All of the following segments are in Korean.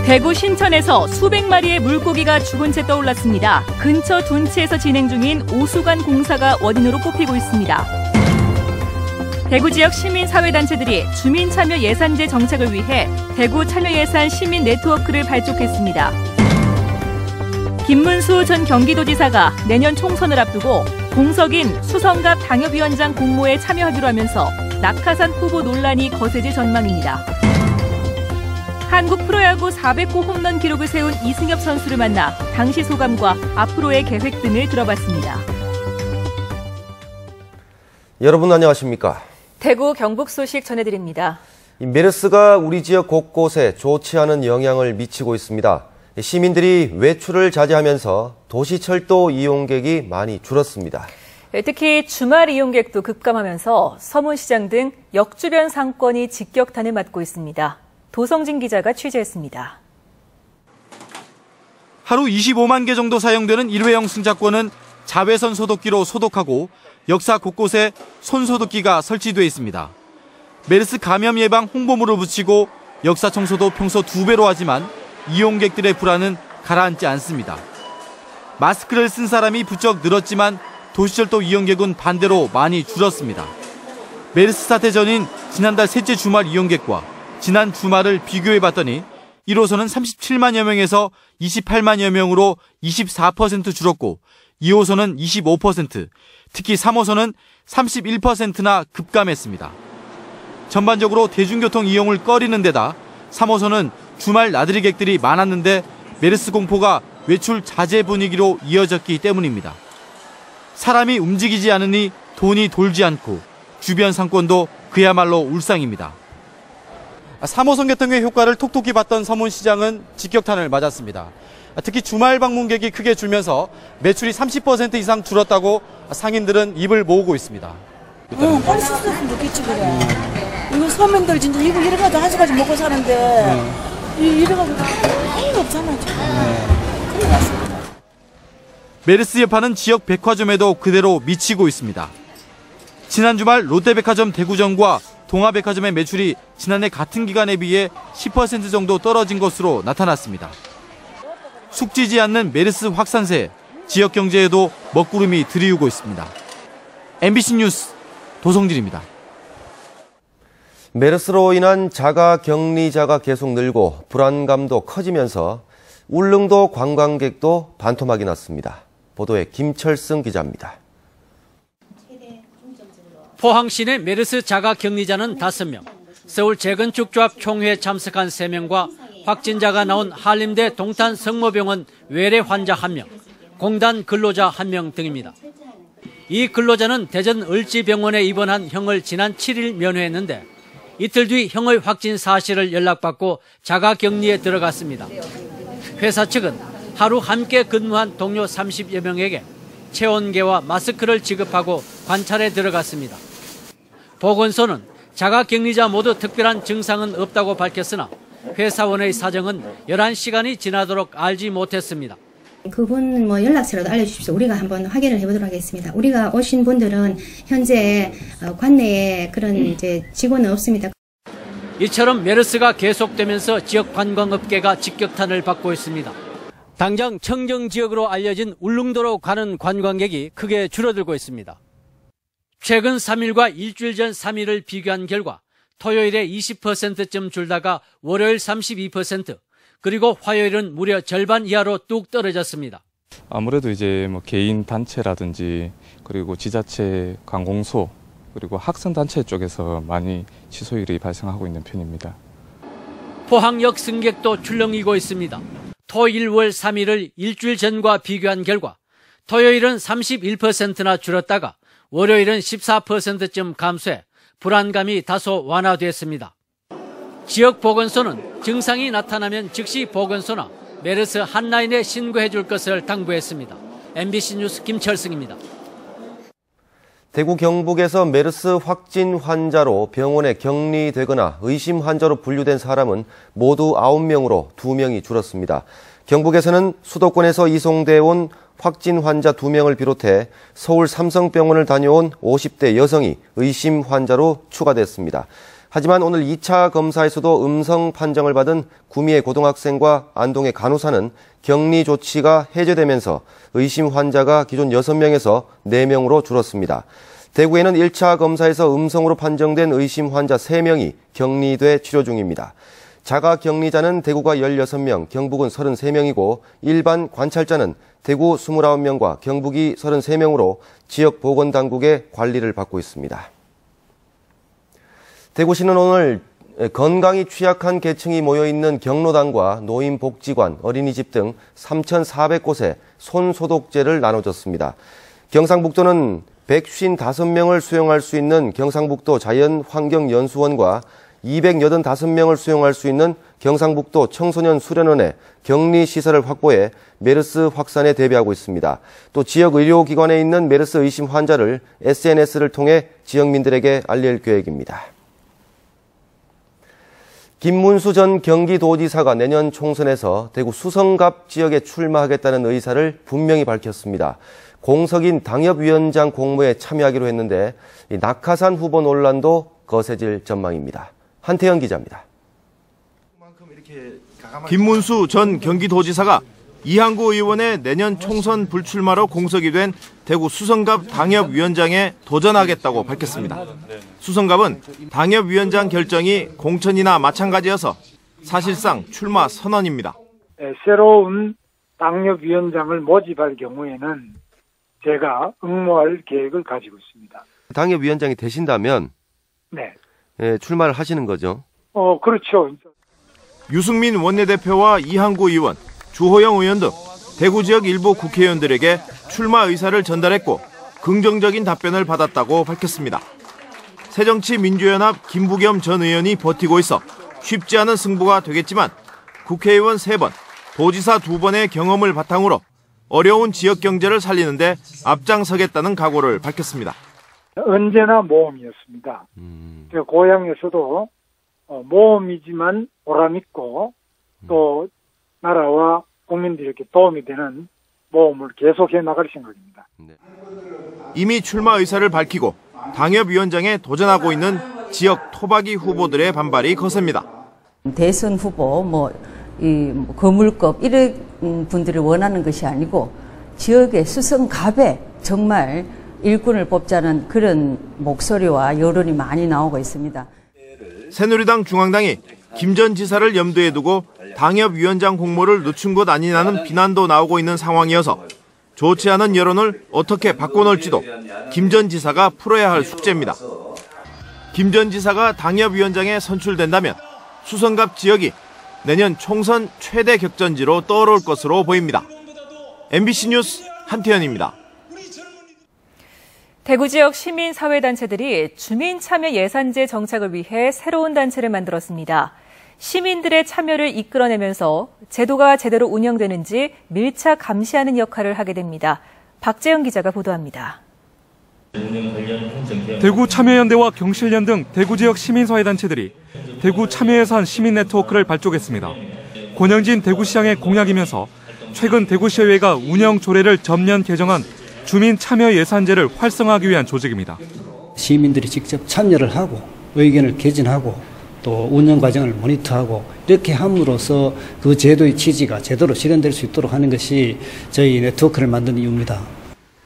대구 신천에서 수백 마리의 물고기가 죽은 채 떠올랐습니다. 근처 둔치에서 진행 중인 오수관 공사가 원인으로 꼽히고 있습니다. 대구 지역 시민사회단체들이 주민참여 예산제 정착을 위해 대구 참여예산 시민 네트워크를 발족했습니다. 김문수 전 경기도지사가 내년 총선을 앞두고 공석인 수성갑 당협위원장 공모에 참여하기로 하면서 낙하산 후보 논란이 거세질 전망입니다. 한국 프로야구 400호 홈런 기록을 세운 이승엽 선수를 만나 당시 소감과 앞으로의 계획 등을 들어봤습니다. 여러분 안녕하십니까? 대구 경북 소식 전해드립니다. 메르스가 우리 지역 곳곳에 좋지 않은 영향을 미치고 있습니다. 시민들이 외출을 자제하면서 도시철도 이용객이 많이 줄었습니다. 특히 주말 이용객도 급감하면서 서문시장 등 역주변 상권이 직격탄을 맞고 있습니다. 도성진 기자가 취재했습니다. 하루 25만 개 정도 사용되는 일회용 승자권은 자외선 소독기로 소독하고 역사 곳곳에 손소독기가 설치돼 있습니다. 메르스 감염 예방 홍보물을 붙이고 역사 청소도 평소 2배로 하지만 이용객들의 불안은 가라앉지 않습니다. 마스크를 쓴 사람이 부쩍 늘었지만 도시철도 이용객은 반대로 많이 줄었습니다. 메르스 사태 전인 지난달 셋째 주말 이용객과 지난 주말을 비교해봤더니 1호선은 37만여 명에서 28만여 명으로 24% 줄었고 2호선은 25%, 특히 3호선은 31%나 급감했습니다. 전반적으로 대중교통 이용을 꺼리는 데다 3호선은 주말 나들이객들이 많았는데 메르스 공포가 외출 자제 분위기로 이어졌기 때문입니다. 사람이 움직이지 않으니 돈이 돌지 않고 주변 상권도 그야말로 울상입니다. 3호선 개통의 효과를 톡톡히 봤던 서문시장은 직격탄을 맞았습니다. 특히 주말 방문객이 크게 줄면서 매출이 30% 이상 줄었다고 상인들은 입을 모으고 있습니다. 빨리 썼으면 좋겠지 그래. 이거 서민들 진짜 이거 이래가지고 한 시까지 먹고 사는데 이래가지고 아무도 없잖아 지금. 큰일 났습니다. 메르스 여파는 지역 백화점에도 그대로 미치고 있습니다. 지난 주말 롯데백화점 대구점과 동아백화점의 매출이 지난해 같은 기간에 비해 10% 정도 떨어진 것으로 나타났습니다. 숙지지 않는 메르스 확산세, 지역 경제에도 먹구름이 들이우고 있습니다. MBC 뉴스 도성진입니다. 메르스로 인한 자가 격리자가 계속 늘고 불안감도 커지면서 울릉도 관광객도 반토막이 났습니다. 보도에 김철승 기자입니다. 포항시 내 메르스 자가 격리자는 5명, 서울 재건축 조합 총회에 참석한 3명과 확진자가 나온 한림대 동탄 성모병원 외래 환자 1명, 공단 근로자 1명 등입니다. 이 근로자는 대전 을지병원에 입원한 형을 지난 7일 면회했는데 이틀 뒤 형의 확진 사실을 연락받고 자가 격리에 들어갔습니다. 회사 측은 하루 함께 근무한 동료 30여 명에게 체온계와 마스크를 지급하고 관찰에 들어갔습니다. 보건소는 자가 격리자 모두 특별한 증상은 없다고 밝혔으나 회사원의 사정은 11시간이 지나도록 알지 못했습니다. 그분 연락처라도 알려주십시오. 우리가 한번 확인을 해보도록 하겠습니다. 우리가 오신 분들은 현재 관내에 그런 이제 직원은 없습니다. 이처럼 메르스가 계속되면서 지역 관광업계가 직격탄을 받고 있습니다. 당장 청정 지역으로 알려진 울릉도로 가는 관광객이 크게 줄어들고 있습니다. 최근 3일과 일주일 전 3일을 비교한 결과 토요일에 20%쯤 줄다가 월요일 32%, 그리고 화요일은 무려 절반 이하로 뚝 떨어졌습니다. 아무래도 이제 개인 단체라든지 그리고 지자체 관공서 그리고 학생 단체 쪽에서 많이 취소일이 발생하고 있는 편입니다. 포항역 승객도 출렁이고 있습니다. 토일 월 3일을 일주일 전과 비교한 결과 토요일은 31%나 줄었다가 월요일은 14%쯤 감소해 불안감이 다소 완화됐습니다. 지역 보건소는 증상이 나타나면 즉시 보건소나 메르스 한라인에 신고해 줄 것을 당부했습니다. MBC 뉴스 김철승입니다. 대구 경북에서 메르스 확진 환자로 병원에 격리되거나 의심 환자로 분류된 사람은 모두 9명으로 2명이 줄었습니다. 경북에서는 수도권에서 이송돼 온 확진 환자 2명을 비롯해 서울 삼성병원을 다녀온 50대 여성이 의심 환자로 추가됐습니다. 하지만 오늘 2차 검사에서도 음성 판정을 받은 구미의 고등학생과 안동의 간호사는 격리 조치가 해제되면서 의심 환자가 기존 6명에서 4명으로 줄었습니다. 대구에는 1차 검사에서 음성으로 판정된 의심 환자 3명이 격리돼 치료 중입니다. 자가 격리자는 대구가 16명, 경북은 33명이고 일반 관찰자는 대구 29명과 경북이 33명으로 지역 보건당국의 관리를 받고 있습니다. 대구시는 오늘 건강이 취약한 계층이 모여있는 경로당과 노인복지관, 어린이집 등 3,400곳에 손소독제를 나눠줬습니다. 경상북도는 155명을 수용할 수 있는 경상북도 자연환경연수원과 285명을 수용할 수 있는 경상북도 청소년 수련원에 격리시설을 확보해 메르스 확산에 대비하고 있습니다. 또 지역 의료기관에 있는 메르스 의심 환자를 SNS를 통해 지역민들에게 알릴 계획입니다. 김문수 전 경기도지사가 내년 총선에서 대구 수성갑 지역에 출마하겠다는 의사를 분명히 밝혔습니다. 공석인 당협위원장 공모에 참여하기로 했는데 낙하산 후보 논란도 거세질 전망입니다. 한태현 기자입니다. 김문수 전 경기도지사가 이항구 의원의 내년 총선 불출마로 공석이 된 대구 수성갑 당협위원장에 도전하겠다고 밝혔습니다. 수성갑은 당협위원장 결정이 공천이나 마찬가지여서 사실상 출마 선언입니다. 새로운 당협위원장을 모집할 경우에는 제가 응모할 계획을 가지고 있습니다. 당협위원장이 되신다면 네. 출마를 하시는 거죠? 그렇죠. 유승민 원내대표와 이항구 의원, 주호영 의원 등 대구 지역 일부 국회의원들에게 출마 의사를 전달했고 긍정적인 답변을 받았다고 밝혔습니다. 새정치민주연합 김부겸 전 의원이 버티고 있어 쉽지 않은 승부가 되겠지만 국회의원 3번, 도지사 2번의 경험을 바탕으로 어려운 지역 경제를 살리는데 앞장서겠다는 각오를 밝혔습니다. 언제나 모험이었습니다. 제가 고향에서도 모험이지만 보람있고 또 나라와 국민들에게 도움이 되는 모험을 계속해 나갈 생각입니다. 이미 출마 의사를 밝히고 당협위원장에 도전하고 있는 지역 토박이 후보들의 반발이 거셉니다. 대선 후보, 거물급 이런 분들을 원하는 것이 아니고 지역의 수성갑에 정말 일꾼을 뽑자는 그런 목소리와 여론이 많이 나오고 있습니다. 새누리당 중앙당이 김 전 지사를 염두에 두고 당협위원장 공모를 늦춘 것 아니냐는 비난도 나오고 있는 상황이어서 좋지 않은 여론을 어떻게 바꿔놓을지도 김 전 지사가 풀어야 할 숙제입니다. 김 전 지사가 당협위원장에 선출된다면 수성갑 지역이 내년 총선 최대 격전지로 떠오를 것으로 보입니다. MBC 뉴스 한태현입니다. 대구 지역 시민사회단체들이 주민참여 예산제 정착을 위해 새로운 단체를 만들었습니다. 시민들의 참여를 이끌어내면서 제도가 제대로 운영되는지 밀착 감시하는 역할을 하게 됩니다. 박재영 기자가 보도합니다. 대구 참여연대와 경실련 등 대구 지역 시민사회단체들이 대구 참여예산 시민 네트워크를 발족했습니다. 권영진 대구시장의 공약이면서 최근 대구시의회가 운영 조례를 전면 개정한 주민 참여 예산제를 활성화하기 위한 조직입니다. 시민들이 직접 참여를 하고 의견을 개진하고 또 운영 과정을 모니터하고 이렇게 함으로써 그 제도의 취지가 제대로 실현될 수 있도록 하는 것이 저희 네트워크를 만든 이유입니다.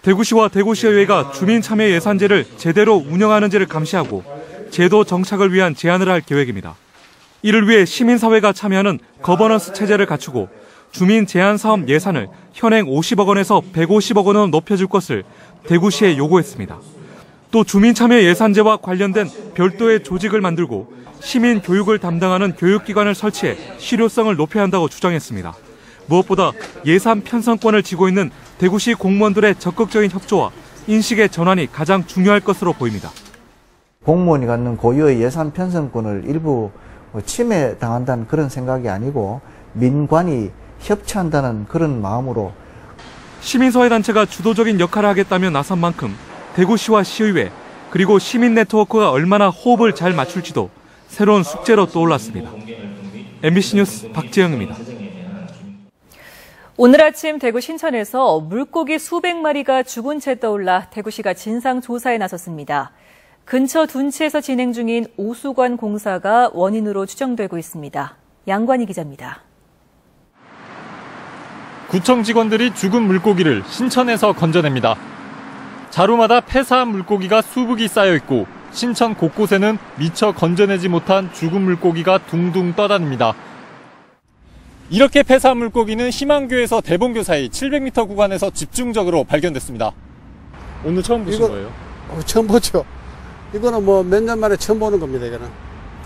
대구시와 대구시의회가 주민 참여 예산제를 제대로 운영하는지를 감시하고 제도 정착을 위한 제안을 할 계획입니다. 이를 위해 시민사회가 참여하는 거버넌스 체제를 갖추고 주민 제한 사업 예산을 현행 50억 원에서 150억 원으로 높여줄 것을 대구시에 요구했습니다. 또 주민 참여 예산제와 관련된 별도의 조직을 만들고 시민 교육을 담당하는 교육기관을 설치해 실효성을 높여야 한다고 주장했습니다. 무엇보다 예산 편성권을 쥐고 있는 대구시 공무원들의 적극적인 협조와 인식의 전환이 가장 중요할 것으로 보입니다. 공무원이 갖는 고유의 예산 편성권을 일부 침해당한다는 그런 생각이 아니고 민관이 협치한다는 그런 마음으로 시민사회단체가 주도적인 역할을 하겠다며 나선 만큼 대구시와 시의회 그리고 시민 네트워크가 얼마나 호흡을 잘 맞출지도 새로운 숙제로 떠올랐습니다. MBC 뉴스 박재영입니다. 오늘 아침 대구 신천에서 물고기 수백 마리가 죽은 채 떠올라 대구시가 진상조사에 나섰습니다. 근처 둔치에서 진행 중인 오수관 공사가 원인으로 추정되고 있습니다. 양관희 기자입니다. 구청 직원들이 죽은 물고기를 신천에서 건져냅니다. 자루마다 폐사한 물고기가 수북이 쌓여 있고 신천 곳곳에는 미처 건져내지 못한 죽은 물고기가 둥둥 떠다닙니다. 이렇게 폐사한 물고기는 희망교에서 대봉교 사이 700m 구간에서 집중적으로 발견됐습니다. 오늘 처음 보신 거예요? 처음 보죠. 이거는 뭐 몇 년 만에 처음 보는 겁니다. 이거는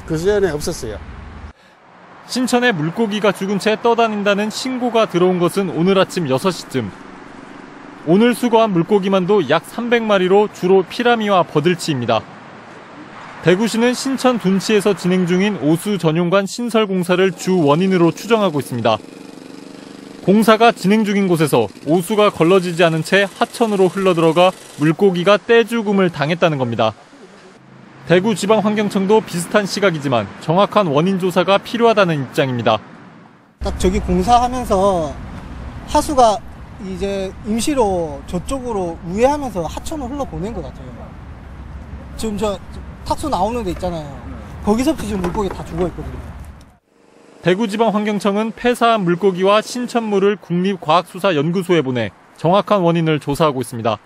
그전에 없었어요. 신천에 물고기가 죽은 채 떠다닌다는 신고가 들어온 것은 오늘 아침 6시쯤. 오늘 수거한 물고기만도 약 300마리로 주로 피라미와 버들치입니다. 대구시는 신천 둔치에서 진행 중인 오수 전용관 신설 공사를 주 원인으로 추정하고 있습니다. 공사가 진행 중인 곳에서 오수가 걸러지지 않은 채 하천으로 흘러들어가 물고기가 떼죽음을 당했다는 겁니다. 대구지방환경청도 비슷한 시각이지만 정확한 원인 조사가 필요하다는 입장입니다. 딱 저기 공사하면서 하수가 이제 임시로 저쪽으로 우회하면서 하천을 흘러보낸 것 같아요. 지금 저 탁수 나오는 데 있잖아요. 거기서부터 지금 물고기 다 죽어있거든요. 대구지방환경청은 폐사한 물고기와 신천물을 국립과학수사연구소에 보내 정확한 원인을 조사하고 있습니다.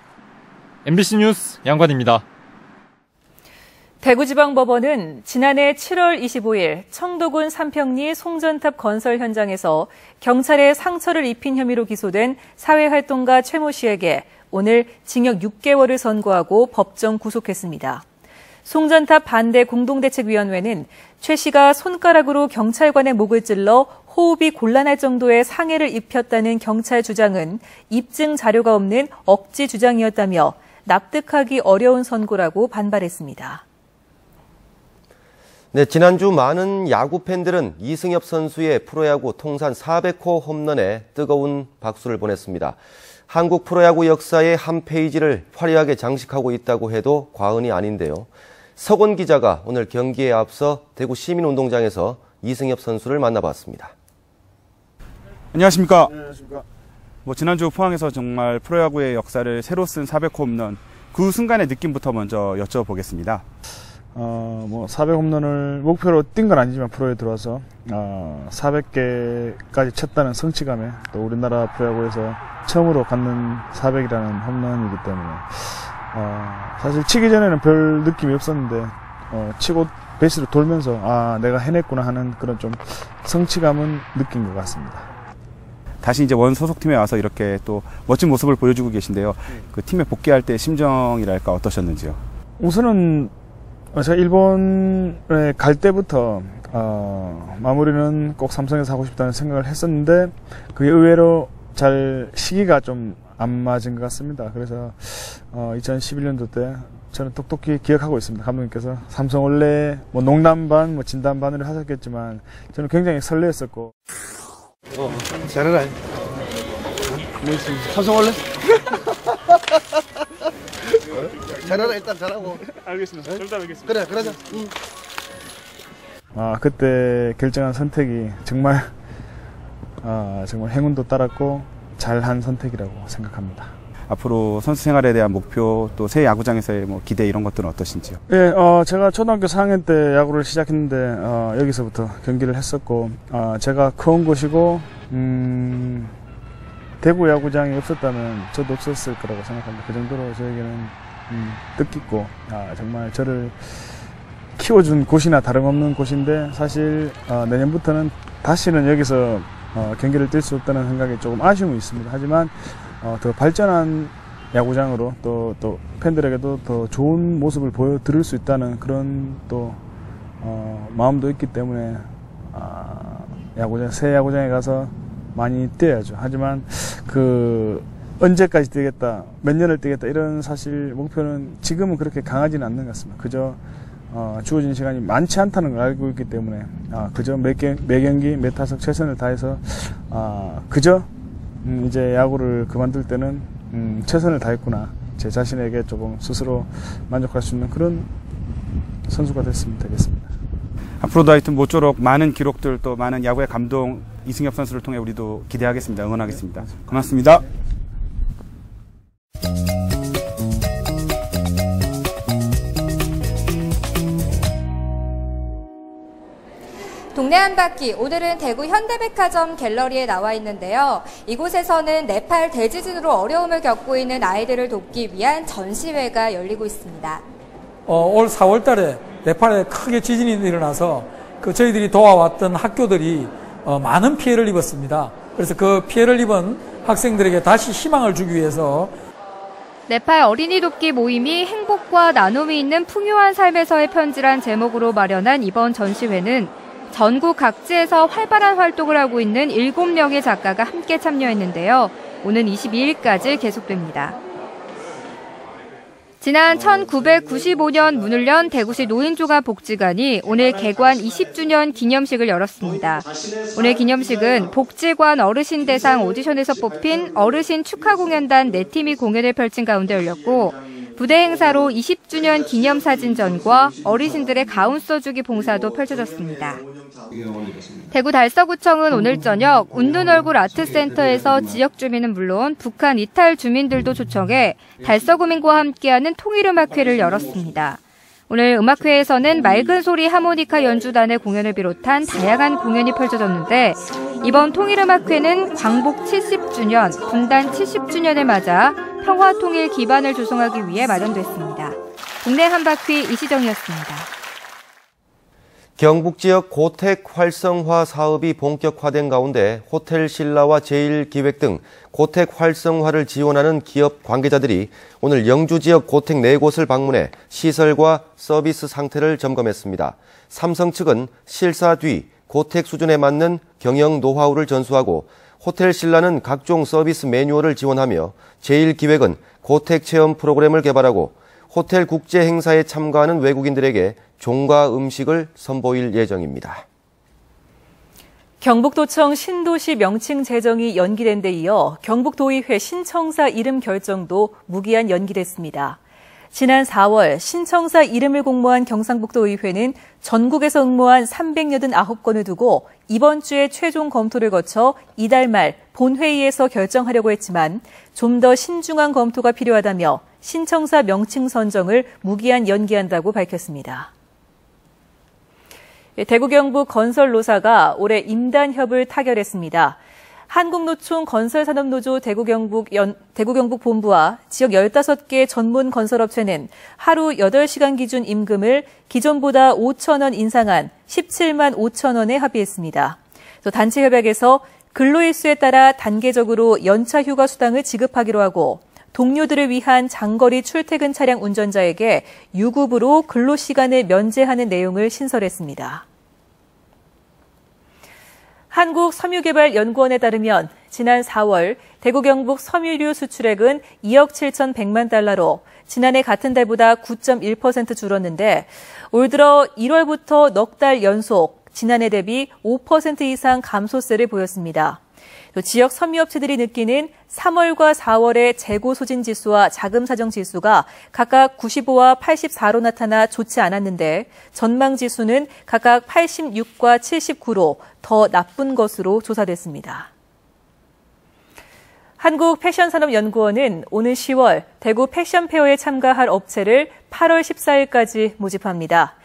MBC 뉴스 양관입니다. 대구지방법원은 지난해 7월 25일 청도군 삼평리 송전탑 건설 현장에서 경찰에 상처를 입힌 혐의로 기소된 사회활동가 최모 씨에게 오늘 징역 6개월을 선고하고 법정 구속했습니다. 송전탑 반대 공동대책위원회는 최 씨가 손가락으로 경찰관의 목을 찔러 호흡이 곤란할 정도의 상해를 입혔다는 경찰 주장은 입증 자료가 없는 억지 주장이었다며 납득하기 어려운 선고라고 반발했습니다. 네, 지난주 많은 야구 팬들은 이승엽 선수의 프로야구 통산 400호 홈런에 뜨거운 박수를 보냈습니다. 한국 프로야구 역사의 한 페이지를 화려하게 장식하고 있다고 해도 과언이 아닌데요. 석원 기자가 오늘 경기에 앞서 대구 시민운동장에서 이승엽 선수를 만나봤습니다. 안녕하십니까. 지난주 포항에서 정말 프로야구의 역사를 새로 쓴 400호 홈런, 그 순간의 느낌부터 먼저 여쭤보겠습니다. 400홈런을 목표로 뛴 건 아니지만 프로에 들어와서 400개까지 쳤다는 성취감에 또 우리나라 프로야구에서 처음으로 갖는 400이라는 홈런이기 때문에 사실 치기 전에는 별 느낌이 없었는데 치고 베이스를 돌면서 내가 해냈구나 하는 그런 좀 성취감은 느낀 것 같습니다. 다시 이제 원 소속팀에 와서 이렇게 또 멋진 모습을 보여주고 계신데요. 그 팀에 복귀할 때 심정이랄까 어떠셨는지요? 우선은 제가 일본에 갈 때부터 마무리는 꼭 삼성에서 하고 싶다는 생각을 했었는데 그게 의외로 잘 시기가 좀 안 맞은 것 같습니다. 그래서 2011년도 때 저는 똑똑히 기억하고 있습니다. 감독님께서 삼성 원래 농담 반, 진담 반으로 하셨겠지만 저는 굉장히 설레었었고. 잘해라. 삼성 원래? 잘하라. 일단 잘하고. 알겠습니다. 좀 이따 뵙겠습니다. 그래, 그러자. 그때 결정한 선택이 정말 행운도 따랐고 잘한 선택이라고 생각합니다. 앞으로 선수 생활에 대한 목표, 또 새 야구장에서의 기대 이런 것들은 어떠신지요? 예, 제가 초등학교 4학년 때 야구를 시작했는데 여기서부터 경기를 했었고 제가 커온 곳이고 대구 야구장이 없었다면 저도 없었을 거라고 생각합니다. 그 정도로 저에게는 뜻깊고 정말 저를 키워준 곳이나 다름없는 곳인데 사실 내년부터는 다시는 여기서 경기를 뛸 수 없다는 생각에 조금 아쉬움이 있습니다. 하지만 더 발전한 야구장으로 또 팬들에게도 더 좋은 모습을 보여드릴 수 있다는 그런 또 마음도 있기 때문에 새 야구장에 가서 많이 뛰어야죠. 하지만 언제까지 뛰겠다, 몇 년을 뛰겠다 이런 사실 목표는 지금은 그렇게 강하지는 않는 것 같습니다. 그저 주어진 시간이 많지 않다는 걸 알고 있기 때문에 그저 매 경기 매 타석 최선을 다해서 그저 이제 야구를 그만둘 때는 최선을 다했구나, 제 자신에게 조금 스스로 만족할 수 있는 그런 선수가 됐으면 되겠습니다. 앞으로도 하여튼 모쪼록 많은 기록들, 또 많은 야구의 감동 이승엽 선수를 통해 우리도 기대하겠습니다. 응원하겠습니다. 고맙습니다. 동네 한 바퀴, 오늘은 대구 현대백화점 갤러리에 나와 있는데요. 이곳에서는 네팔 대지진으로 어려움을 겪고 있는 아이들을 돕기 위한 전시회가 열리고 있습니다. 올 4월 달에 네팔에 크게 지진이 일어나서 저희들이 도와왔던 학교들이 많은 피해를 입었습니다. 그래서 그 피해를 입은 학생들에게 다시 희망을 주기 위해서 네팔 어린이 돕기 모임이 행복과 나눔이 있는 풍요한 삶에서의 편지란 제목으로 마련한 이번 전시회는 전국 각지에서 활발한 활동을 하고 있는 7명의 작가가 함께 참여했는데요. 오는 22일까지 계속됩니다. 지난 1995년 문을 연 대구시 노인종합복지관이 오늘 개관 20주년 기념식을 열었습니다. 오늘 기념식은 복지관 어르신 대상 오디션에서 뽑힌 어르신 축하 공연단 4팀이 공연을 펼친 가운데 열렸고 부대 행사로 20주년 기념사진전과 어르신들의 가운 써주기 봉사도 펼쳐졌습니다. 대구 달서구청은 오늘 저녁 웃는 얼굴 아트센터에서 지역 주민은 물론 북한 이탈 주민들도 초청해 달서구민과 함께하는 통일음악회를 열었습니다. 오늘 음악회에서는 맑은 소리 하모니카 연주단의 공연을 비롯한 다양한 공연이 펼쳐졌는데 이번 통일음악회는 광복 70주년, 분단 70주년을 맞아 평화 통일 기반을 조성하기 위해 마련됐습니다. 국내 한바퀴 이시정이었습니다. 경북 지역 고택 활성화 사업이 본격화된 가운데 호텔 신라와 제일기획 등 고택 활성화를 지원하는 기업 관계자들이 오늘 영주 지역 고택 4곳을 방문해 시설과 서비스 상태를 점검했습니다. 삼성 측은 실사 뒤 고택 수준에 맞는 경영 노하우를 전수하고 호텔 신라는 각종 서비스 매뉴얼을 지원하며 제일기획은 고택 체험 프로그램을 개발하고 호텔 국제 행사에 참가하는 외국인들에게 종가 음식을 선보일 예정입니다. 경북도청 신도시 명칭 제정이 연기된 데 이어 경북도의회 신청사 이름 결정도 무기한 연기됐습니다. 지난 4월 신청사 이름을 공모한 경상북도의회는 전국에서 응모한 389건을 두고 이번 주에 최종 검토를 거쳐 이달 말 본회의에서 결정하려고 했지만 좀 더 신중한 검토가 필요하다며 신청사 명칭 선정을 무기한 연기한다고 밝혔습니다. 대구 경북 건설노사가 올해 임단협을 타결했습니다. 한국노총 건설산업노조 대구 경북 본부와 지역 15개 전문 건설업체는 하루 8시간 기준 임금을 기존보다 5,000원 인상한 17만 5천 원에 합의했습니다. 또 단체 협약에서 근로일수에 따라 단계적으로 연차 휴가 수당을 지급하기로 하고 동료들을 위한 장거리 출퇴근 차량 운전자에게 유급으로 근로시간을 면제하는 내용을 신설했습니다. 한국섬유개발연구원에 따르면 지난 4월 대구 경북 섬유류 수출액은 2억 7,100만 달러로 지난해 같은 달보다 9.1% 줄었는데 올 들어 1월부터 넉 달 연속 지난해 대비 5% 이상 감소세를 보였습니다. 또 지역 섬유업체들이 느끼는 3월과 4월의 재고 소진 지수와 자금 사정 지수가 각각 95와 84로 나타나 좋지 않았는데 전망 지수는 각각 86과 79로 더 나쁜 것으로 조사됐습니다. 한국패션산업연구원은 오는 10월 대구 패션페어에 참가할 업체를 8월 14일까지 모집합니다.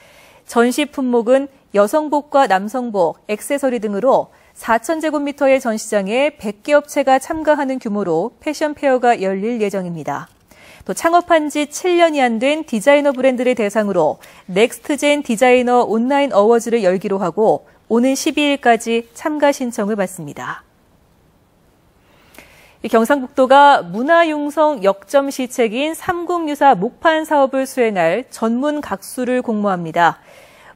전시 품목은 여성복과 남성복, 액세서리 등으로 4,000제곱미터의 전시장에 100개 업체가 참가하는 규모로 패션페어가 열릴 예정입니다. 또 창업한 지 7년이 안 된 디자이너 브랜드를 대상으로 넥스트젠 디자이너 온라인 어워즈를 열기로 하고 오는 12일까지 참가 신청을 받습니다. 경상북도가 문화융성 역점 시책인 삼국유사 목판 사업을 수행할 전문 각수를 공모합니다.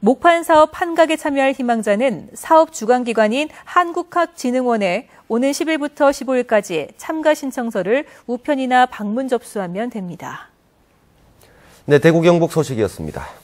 목판 사업 판각에 참여할 희망자는 사업 주관기관인 한국학진흥원에 오는 10일부터 15일까지 참가 신청서를 우편이나 방문 접수하면 됩니다. 네, 대구 경북 소식이었습니다.